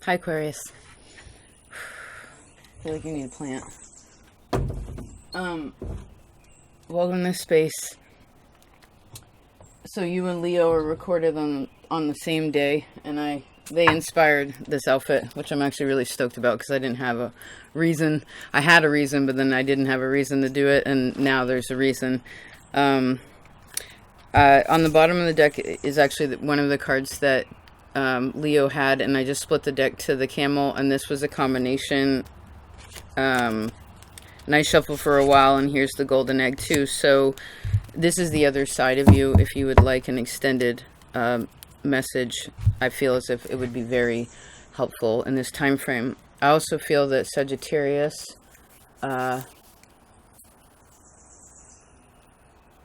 Hi, Aquarius. I feel like you need a plant. Welcome to this space. So you and Leo are recorded on the same day, and they inspired this outfit, which I'm actually really stoked about because I didn't have a reason. I had a reason, but then I didn't have a reason to do it, and now there's a reason. On the bottom of the deck is actually one of the cards that Leo had, and I just split the deck to the camel, and this was a combination. Nice shuffle for a while, and here's the golden egg too. So this is the other side of you. If you would like an extended message, I feel as if it would be very helpful in this time frame. I also feel that Sagittarius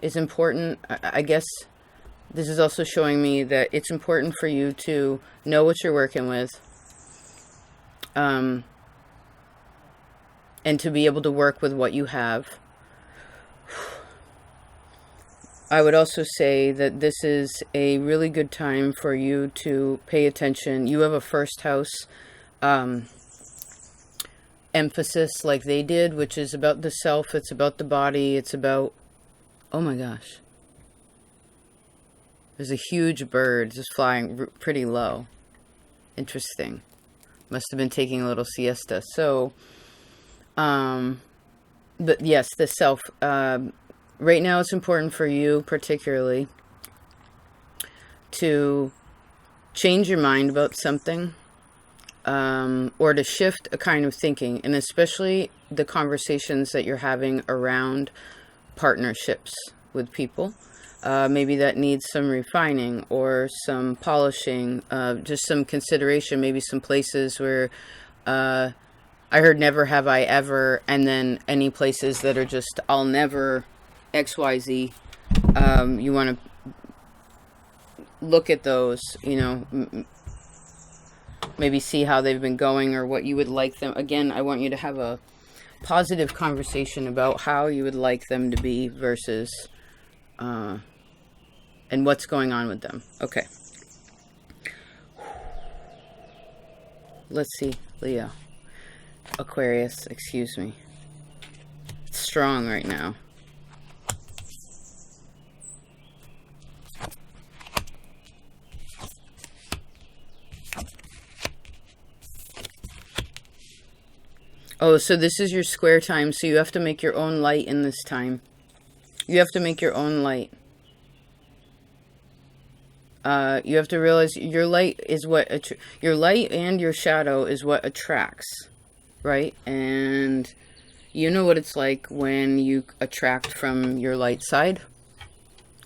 is important. I guess this is also showing me that it's important for you to know what you're working with, and to be able to work with what you have. I would also say that this is a really good time for you to pay attention. You have a first house emphasis like they did, which is about the self, it's about the body, it's about, oh my gosh. There's a huge bird just flying pretty low. Interesting. Must have been taking a little siesta. So, but yes, the self, right now it's important for you particularly to change your mind about something, or to shift a kind of thinking, and especially the conversations that you're having around partnerships with people. Maybe that needs some refining or some polishing, just some consideration, maybe some places where, I heard never have I ever, and then any places that are just I'll never XYZ. You want to look at those, maybe see how they've been going or what you would like them. Again, I want you to have a positive conversation about how you would like them to be versus, and what's going on with them. Okay. Let's see, Leo. Aquarius, excuse me. It's strong right now. Oh, so this is your square time, so you have to make your own light in this time. You have to make your own light. You have to realize your light is what your light and your shadow is what attracts, right? And you know what it's like when you attract from your light side.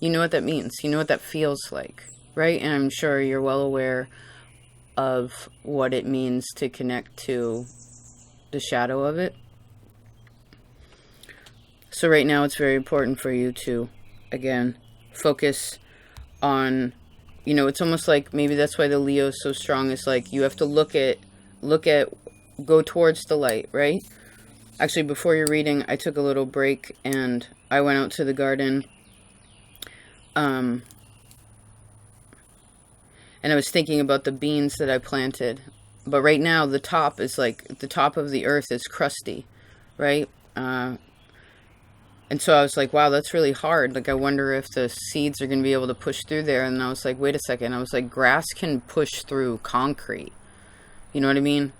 You know what that means. You know what that feels like, right? And I'm sure you're well aware of what it means to connect to the shadow of it. So right now it's very important for you to, again, focus on, it's almost like maybe that's why the Leo is so strong. It's like you have to look at, go towards the light, right? Actually, before your reading, I took a little break and I went out to the garden. And I was thinking about the beans that I planted. But right now, the top is like, the top of the earth is crusty, right? And so I was like, wow, that's really hard. Like, I wonder if the seeds are going to be able to push through there. And I was like, wait a second. I was like, grass can push through concrete. You know what I mean?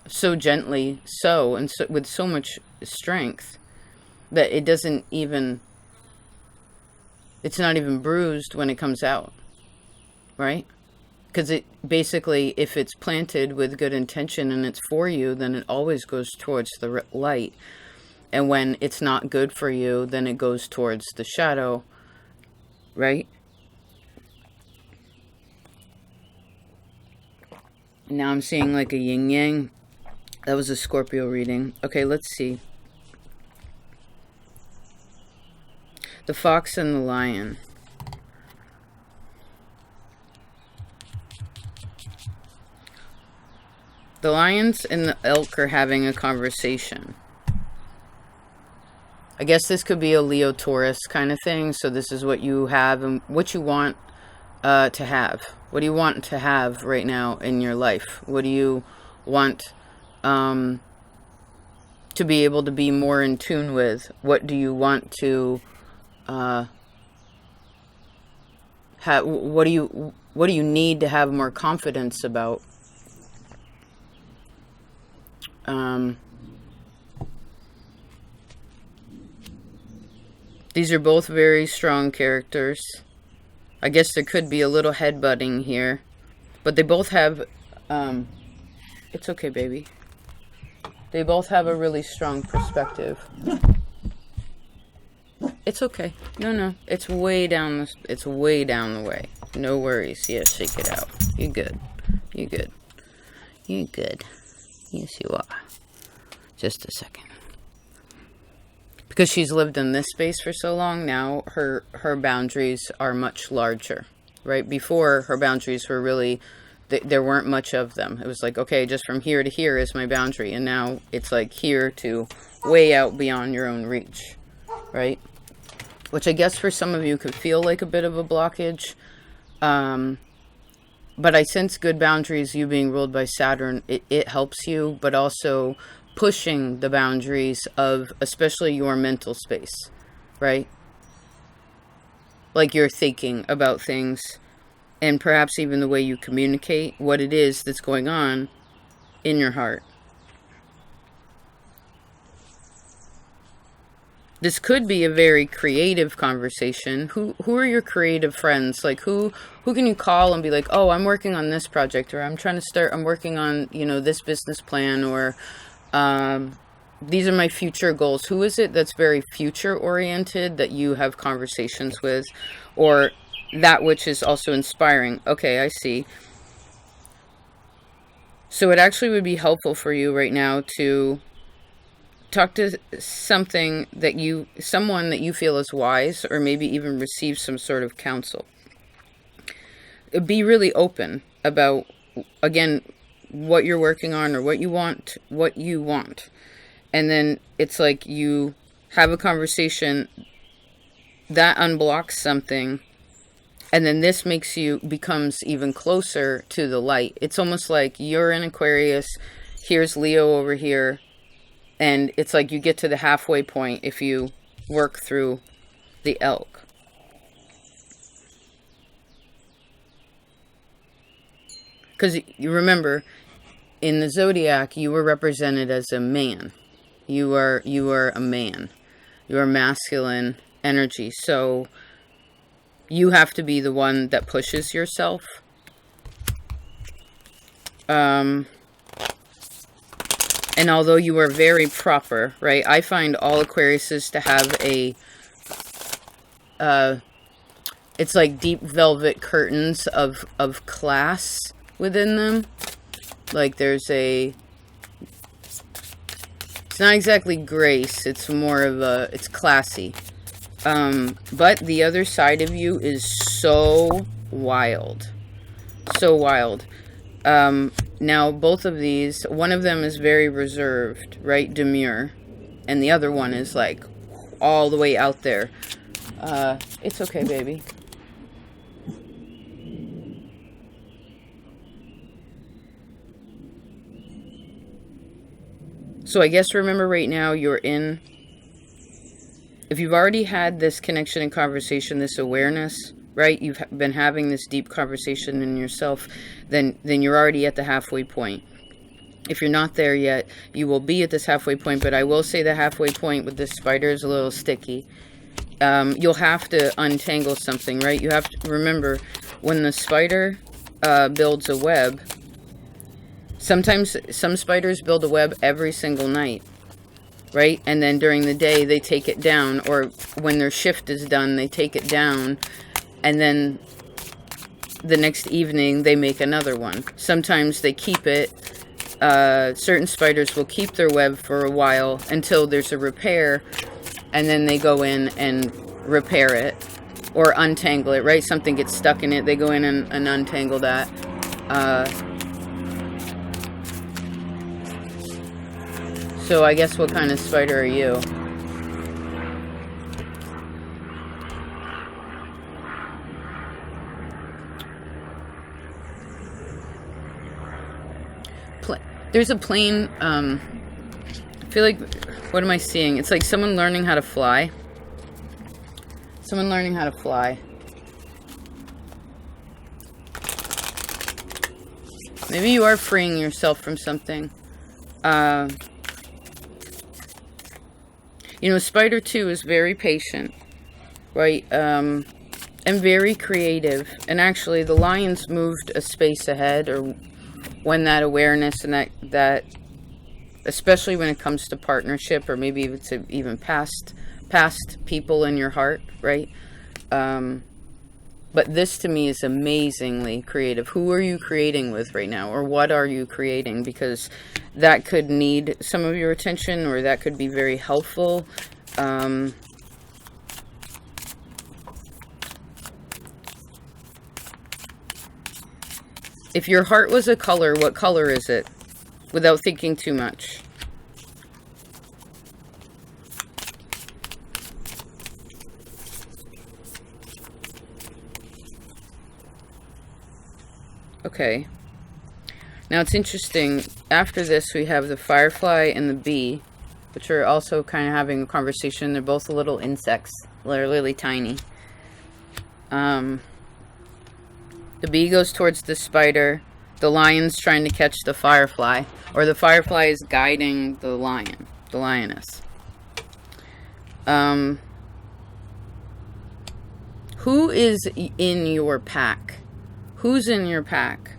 So gently, and so with so much strength that it doesn't even, it's not even bruised when it comes out, right? Because it basically, if it's planted with good intention and it's for you, then it always goes towards the light. And when it's not good for you, then it goes towards the shadow, right? Now I'm seeing like a yin-yang. That was a Scorpio reading. Okay, let's see. The fox and the lion. The lions and the elk are having a conversation. I guess this could be a Leo Taurus kind of thing. So this is what you have and what you want to have? What do you want to have right now in your life? What do you want to be able to be more in tune with? What do you want to have? What do you need to have more confidence about? These are both very strong characters. I guess there could be a little headbutting here, but they both have, it's okay, baby. They both have a really strong perspective. It's okay. No, it's way down the way. No worries. Yeah, shake it out. You good. You good. You good. Yes, you are. Just a second. Because she's lived in this space for so long, now her boundaries are much larger, right? Before, her boundaries were really, there weren't much of them. It was like, okay, just from here to here is my boundary. And now it's like here to way out beyond your own reach, right? Which I guess for some of you could feel like a bit of a blockage. But I sense good boundaries, you being ruled by Saturn, it helps you, but also pushing the boundaries of especially your mental space, right? Like you're thinking about things, and perhaps even the way you communicate what it is that's going on in your heart. This could be a very creative conversation. Who are your creative friends? Like who can you call and be like, oh, I'm working on this project, or I'm working on, this business plan, or these are my future goals. Who is it that's very future oriented that you have conversations with, or that which is also inspiring? Okay, I see. So it actually would be helpful for you right now to talk to someone that you feel is wise, or maybe even receive some sort of counsel. Be really open about, again, what you're working on or what you want. And then it's like you have a conversation that unblocks something, and then this becomes even closer to the light. It's almost like you're in Aquarius, here's Leo over here, and it's like you get to the halfway point if you work through the elk. Because you remember, in the zodiac, you were represented as a man. You are a man. You are masculine energy. So you have to be the one that pushes yourself. And although you are very proper, right? I find all Aquariuses to have it's like deep velvet curtains of class within them. Like there's it's not exactly grace, it's more of it's classy. But the other side of you is so wild. So wild. Now both of these, one of them is very reserved, right? Demure. And the other one is like all the way out there. It's okay, baby. So I guess remember right now if you've already had this connection and conversation, this awareness, right? You've been having this deep conversation in yourself, then you're already at the halfway point. If you're not there yet, you will be at this halfway point, but I will say the halfway point with this spider is a little sticky. You'll have to untangle something, right? You have to remember, when the spider builds a web, sometimes some spiders build a web every single night, right? And then during the day, they take it down, or when their shift is done, they take it down, and then the next evening, they make another one. Sometimes they keep it. Certain spiders will keep their web for a while until there's a repair, and then they go in and repair it, or untangle it, right? Something gets stuck in it, they go in and untangle that. So I guess what kind of spider are you? there's a plane, I feel like, what am I seeing? It's like someone learning how to fly. Someone learning how to fly. Maybe you are freeing yourself from something. You know, Spider 2 is very patient, right? And very creative. And actually, the Lions moved a space ahead, or when that awareness and that especially when it comes to partnership, or maybe it's even past people in your heart, right? But this to me is amazingly creative. Who are you creating with right now? Or what are you creating? Because that could need some of your attention, or that could be very helpful. If your heart was a color, what color is it? Without thinking too much. Okay. Now it's interesting. After this, we have the firefly and the bee, which are also kind of having a conversation. They're both little insects. They're really tiny. The bee goes towards the spider. The lion's trying to catch the firefly. Or the firefly is guiding the lion. The lioness. Who is in your pack? Who's in your pack?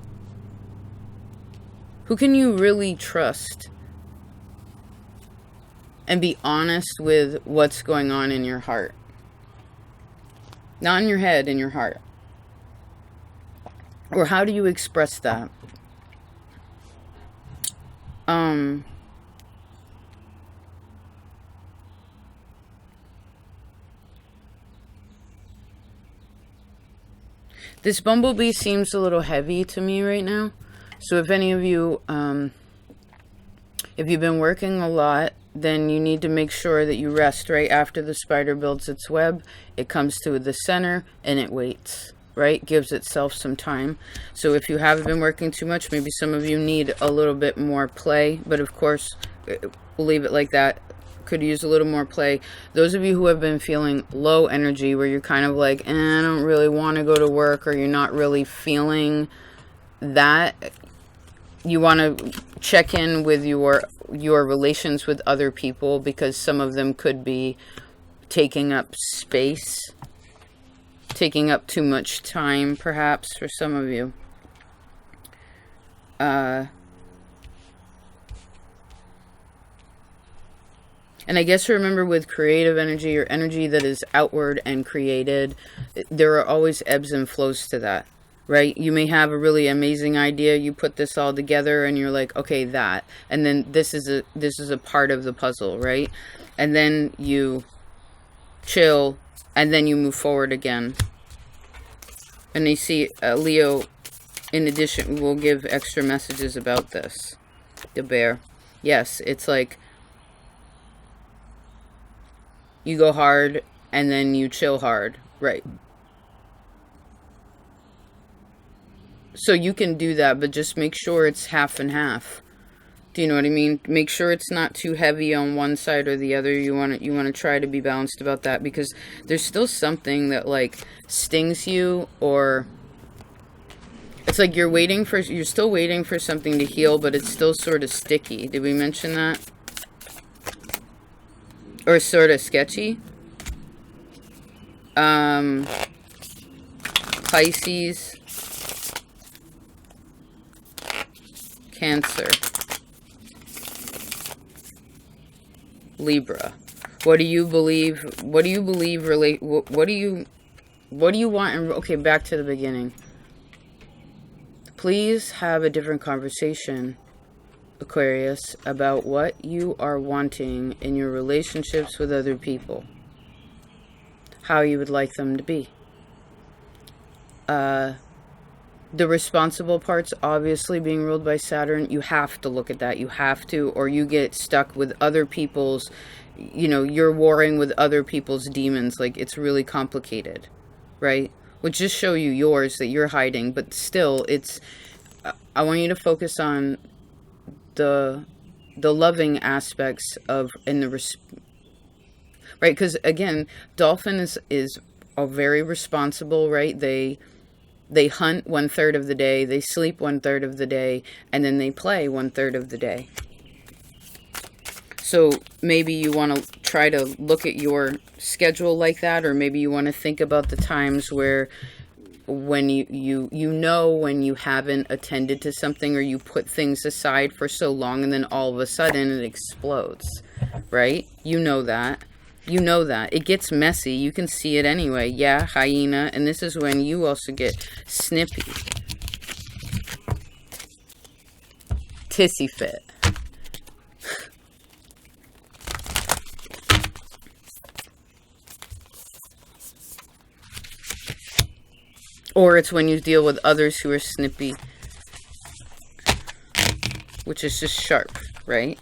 Who can you really trust? And be honest with what's going on in your heart. Not in your head, in your heart. Or how do you express that? This bumblebee seems a little heavy to me right now. So if any of you, if you've been working a lot, then you need to make sure that you rest right after the spider builds its web. It comes to the center and it waits, right? Gives itself some time. So if you haven't been working too much, maybe some of you need a little bit more play. But of course, we'll leave it like that. Could use a little more play. Those of you who have been feeling low energy, where you're kind of like, I don't really want to go to work, or you're not really feeling that, you want to check in with your relations with other people, because some of them could be taking up space, taking up too much time, perhaps, for some of you. And I guess remember, with creative energy, or energy that is outward and created, there are always ebbs and flows to that, right? You may have a really amazing idea, you put this all together and you're like, okay, that. And then this is a part of the puzzle, right? And then you chill, and then you move forward again. And you see Leo, in addition, will give extra messages about this. The bear. Yes, it's like you go hard and then you chill hard, right? So you can do that, but just make sure it's half and half. Do you know what I mean? Make sure it's not too heavy on one side or the other. You want to try to be balanced about that, because there's still something that like stings you, or it's like you're still waiting for something to heal, but it's still sort of sticky. Did we mention that? Or sort of sketchy. Pisces, Cancer, Libra. What do you believe? What do you believe? What do you want? Okay, back to the beginning. Please have a different conversation, Aquarius, about what you are wanting in your relationships with other people. How you would like them to be. The responsible parts, obviously, being ruled by Saturn, you have to look at that. You have to, or you get stuck with other people's, you're warring with other people's demons. Like, it's really complicated, right? Which just show you yours that you're hiding, but still, I want you to focus on the loving aspects of, and the right, because again, dolphin is a very responsible, right? They hunt 1/3 of the day, they sleep 1/3 of the day, and then they play 1/3 of the day. So maybe you want to try to look at your schedule like that, or maybe you want to think about the times where when you know when you haven't attended to something, or you put things aside for so long and then all of a sudden it explodes, right? You know that. You know that. It gets messy. You can see it anyway. Yeah, hyena. And this is when you also get snippy. Tissy fit. Or it's when you deal with others who are snippy, which is just sharp, right?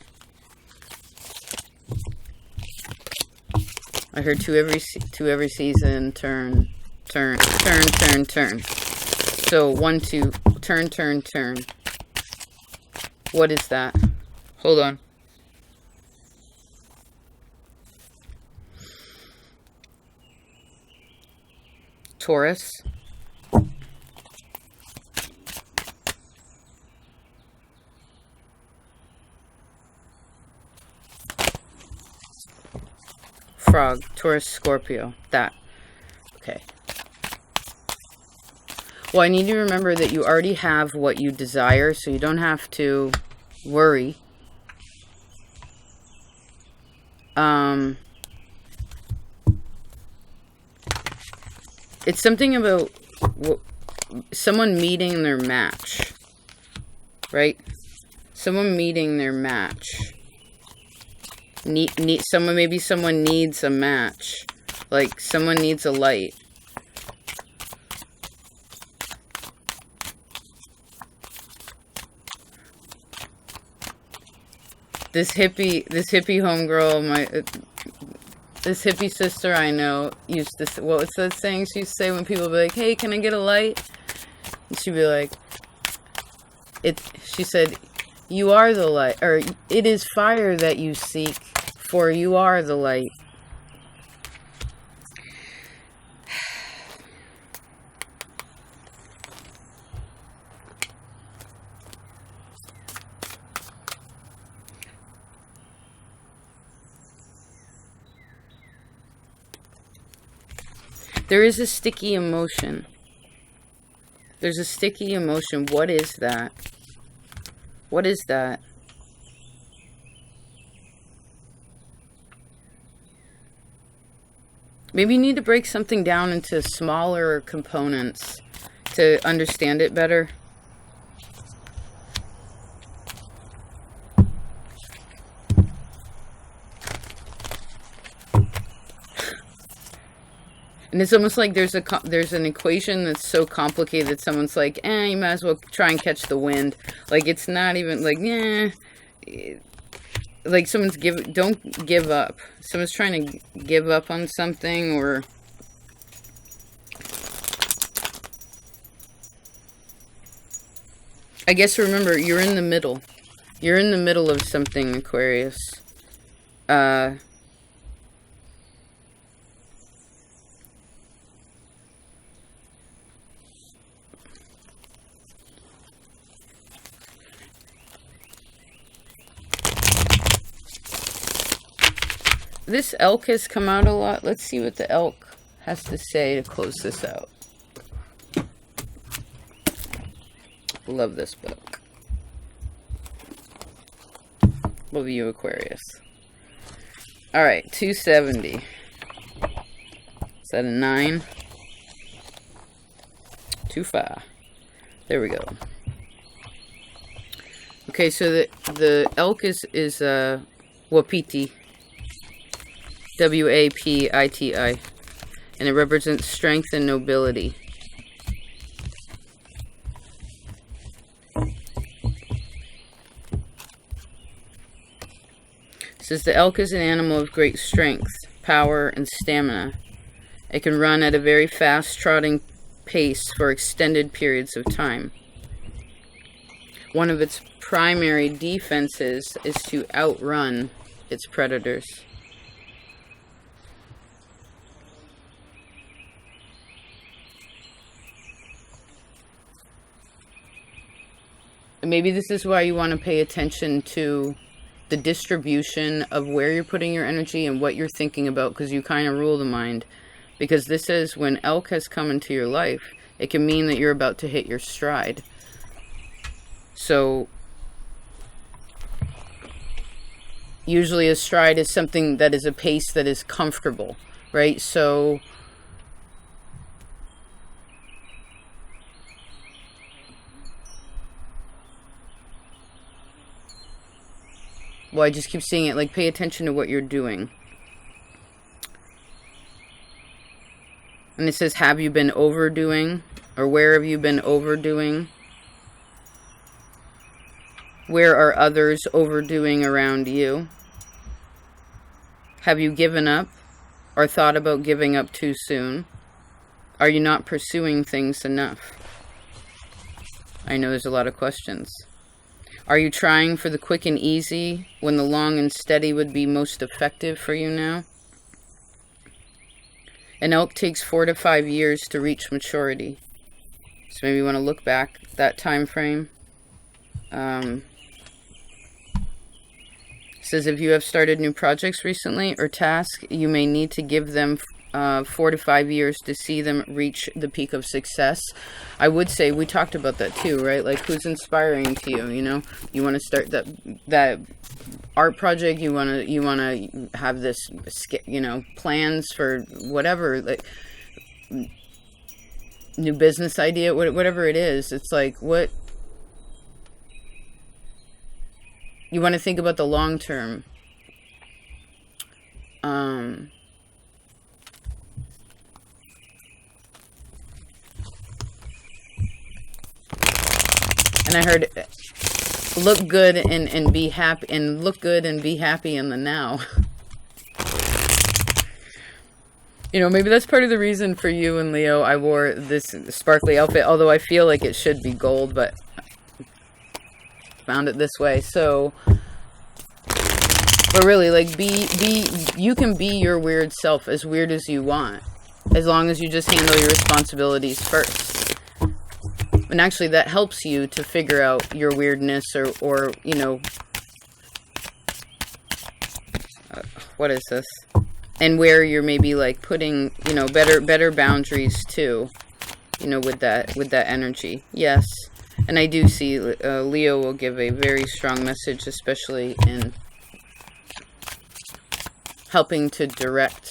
I heard to every season, turn. So 1, 2, turn. What is that? Hold on. Taurus. Frog, Taurus, Scorpio, that. Okay. Well, I need to remember that you already have what you desire, so you don't have to worry. It's something about someone meeting their match, right? Someone meeting their match. Maybe someone needs a match, like someone needs a light. This hippie homegirl, this hippie sister I know used to, what was that saying she used to say when people be like, hey, can I get a light? And she'd be like, she said, you are the light, or it is fire that you seek, for you are the light. There is a sticky emotion. There's a sticky emotion. What is that? What is that? Maybe you need to break something down into smaller components to understand it better. And it's almost like there's an equation that's so complicated that someone's like, you might as well try and catch the wind. Like, it's not even like, like someone's don't give up. Someone's trying to give up on something, or I guess remember, you're in the middle. You're in the middle of something, Aquarius. This elk has come out a lot. Let's see what the elk has to say to close this out. Love this book. Love you, Aquarius. Alright, 270. Is that a 9? 25. There we go. Okay, so the elk is Wapiti. Wapiti, and it represents strength and nobility. It says the elk is an animal of great strength, power, and stamina. It can run at a very fast trotting pace for extended periods of time. one of its primary defenses is to outrun its predators. And maybe this is why you want to pay attention to the distribution of where you're putting your energy and what you're thinking about, because you kind of rule the mind. Because this is when elk has come into your life, it can mean that you're about to hit your stride. So usually a stride is something that is a pace that is comfortable, right? So well, I just keep seeing it, like, pay attention to what you're doing. And it says, have you been overdoing? Or where have you been overdoing? Where are others overdoing around you? Have you given up or thought about giving up too soon? Are you not pursuing things enough? I know there's a lot of questions. Are you trying for the quick and easy when the long and steady would be most effective for you now? An elk takes 4 to 5 years to reach maturity. So maybe you want to look back that time frame. Says if you have started new projects recently or tasks, you may need to give them 4 to 5 years to see them reach the peak of success. I would say we talked about that too, right? Like, who's inspiring to you? You know, you want to start that art project. You want to have this, you know, plans for whatever, like new business idea, whatever it is. It's like, what you want to think about the long term. And I heard look good and be happy, and look good and be happy in the now. You know, maybe that's part of the reason for you and Leo I wore this sparkly outfit, although I feel like it should be gold, but found it this way. So, but really, like, you can be your weird self, as weird as you want, as long as you just handle your responsibilities first. And actually, that helps you to figure out your weirdness, or you know, what is this? And where you're maybe like putting, you know, better boundaries too, you know, with that energy. Yes. And I do see Leo will give a very strong message, especially in helping to direct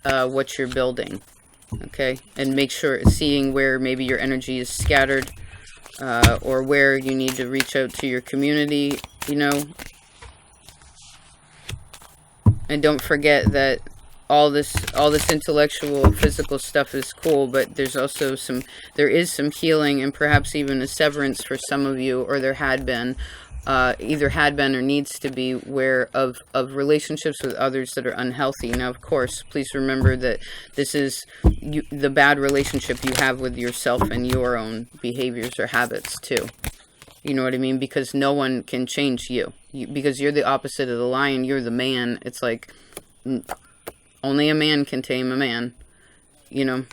what you're building. Okay, and make sure, seeing where maybe your energy is scattered, or where you need to reach out to your community, you know. And don't forget that all this intellectual, physical stuff is cool, but there's also there is some healing, and perhaps even a severance for some of you, or there had been, either had been or needs to be, of relationships with others that are unhealthy. Now, of course, please remember that this is the bad relationship you have with yourself and your own behaviors or habits too. You know what I mean? Because no one can change you. Because you're the opposite of the lion. You're the man. It's like only a man can tame a man, you know.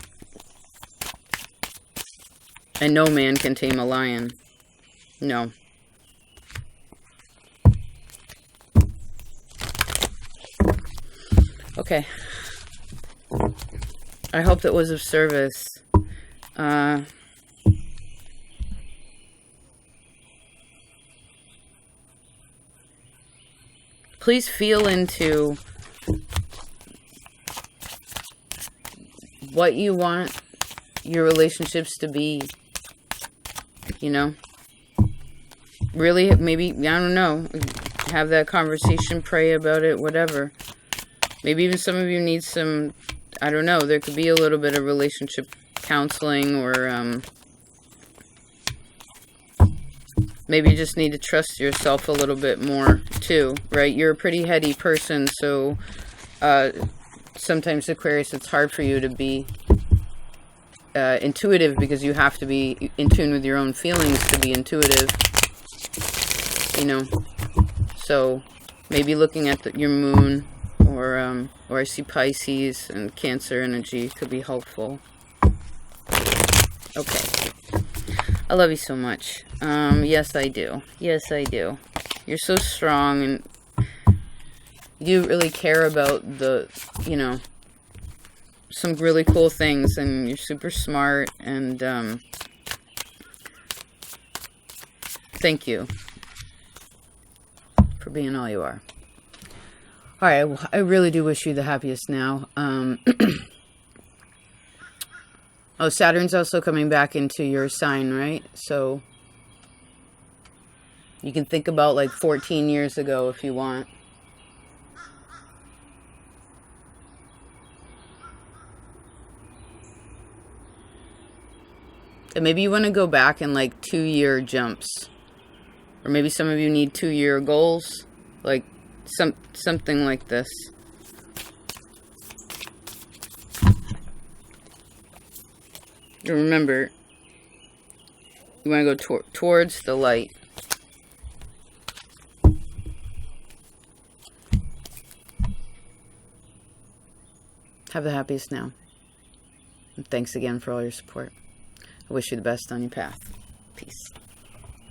And no man can tame a lion. No. Okay. I hope that was of service. Please feel into what you want your relationships to be, you know. Really, maybe, I don't know, have that conversation, pray about it, whatever. Maybe even some of you need some, I don't know, there could be a little bit of relationship counseling, or maybe you just need to trust yourself a little bit more too, right? You're a pretty heady person, so sometimes, Aquarius, it's hard for you to be intuitive, because you have to be in tune with your own feelings to be intuitive. you know. So maybe looking at your moon, or I see Pisces and Cancer energy could be helpful. Okay. I love you so much. Yes, I do. Yes, I do. You're so strong, and you really care about the, you know, some really cool things, and you're super smart, and thank you for being all you are. All right, I really do wish you the happiest now. Oh, Saturn's also coming back into your sign, right? So you can think about like 14 years ago if you want. And maybe you want to go back in like 2-year jumps. Or maybe some of you need 2-year goals. Like something like this. Remember, you want to go towards the light. Have the happiest now. And thanks again for all your support. I wish you the best on your path. Peace.